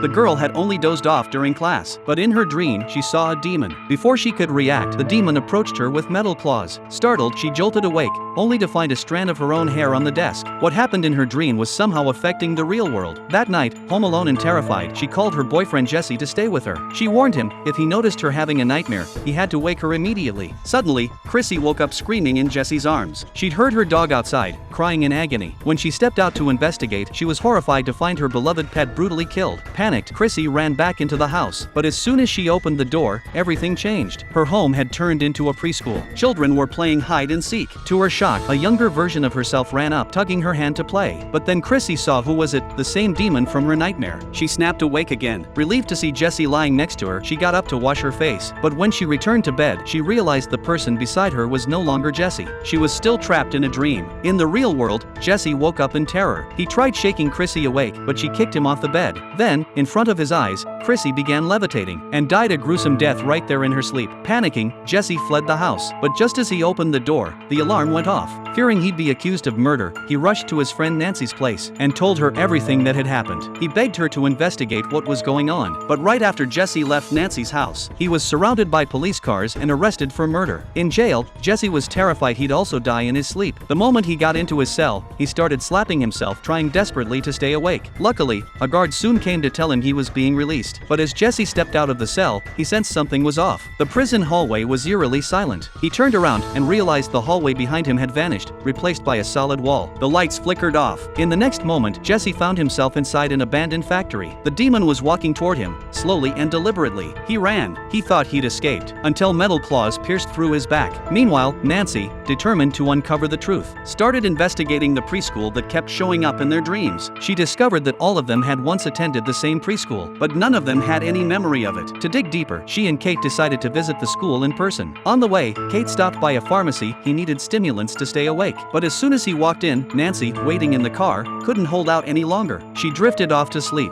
The girl had only dozed off during class, but in her dream she saw a demon. Before she could react, the demon approached her with metal claws. Startled, she jolted awake, only to find a strand of her own hair on the desk. What happened in her dream was somehow affecting the real world. That night, home alone and terrified, she called her boyfriend Jesse to stay with her. She warned him, if he noticed her having a nightmare, he had to wake her immediately. Suddenly, Chrissy woke up screaming in Jesse's arms. She'd heard her dog outside, crying in agony. When she stepped out to investigate, she was horrified to find her beloved pet brutally killed. Panicked, Chrissy ran back into the house, but as soon as she opened the door, everything changed. Her home had turned into a preschool. Children were playing hide and seek. To her shock, a younger version of herself ran up, tugging her hand to play. But then Chrissy saw who was it, the same demon from her nightmare. She snapped awake again. Relieved to see Jesse lying next to her, she got up to wash her face. But when she returned to bed, she realized the person beside her was no longer Jesse. She was still trapped in a dream. In the real world, Jesse woke up in terror. He tried shaking Chrissy awake, but she kicked him off the bed. Then, in front of his eyes, Chrissy began levitating and died a gruesome death right there in her sleep. Panicking, Jesse fled the house. But just as he opened the door, the alarm went off. Fearing he'd be accused of murder, he rushed to his friend Nancy's place and told her everything that had happened. He begged her to investigate what was going on. But right after Jesse left Nancy's house, he was surrounded by police cars and arrested for murder. In jail, Jesse was terrified he'd also die in his sleep. The moment he got into his cell, he started slapping himself, trying desperately to stay awake. Luckily, a guard soon came to tell him he was being released. But as Jesse stepped out of the cell, he sensed something was off. The prison hallway was eerily silent. He turned around and realized the hallway behind him had vanished, replaced by a solid wall. The lights flickered off. In the next moment, Jesse found himself inside an abandoned factory. The demon was walking toward him, slowly and deliberately. He ran. He thought he'd escaped, until metal claws pierced through his back. Meanwhile, Nancy, determined to uncover the truth, started investigating the preschool that kept showing up in their dreams. She discovered that all of them had once attended the same preschool, but none of them had any memory of it. To dig deeper, she and Kate decided to visit the school in person. On the way, Kate stopped by a pharmacy. He needed stimulants to stay awake. But as soon as he walked in, Nancy, waiting in the car, couldn't hold out any longer. She drifted off to sleep.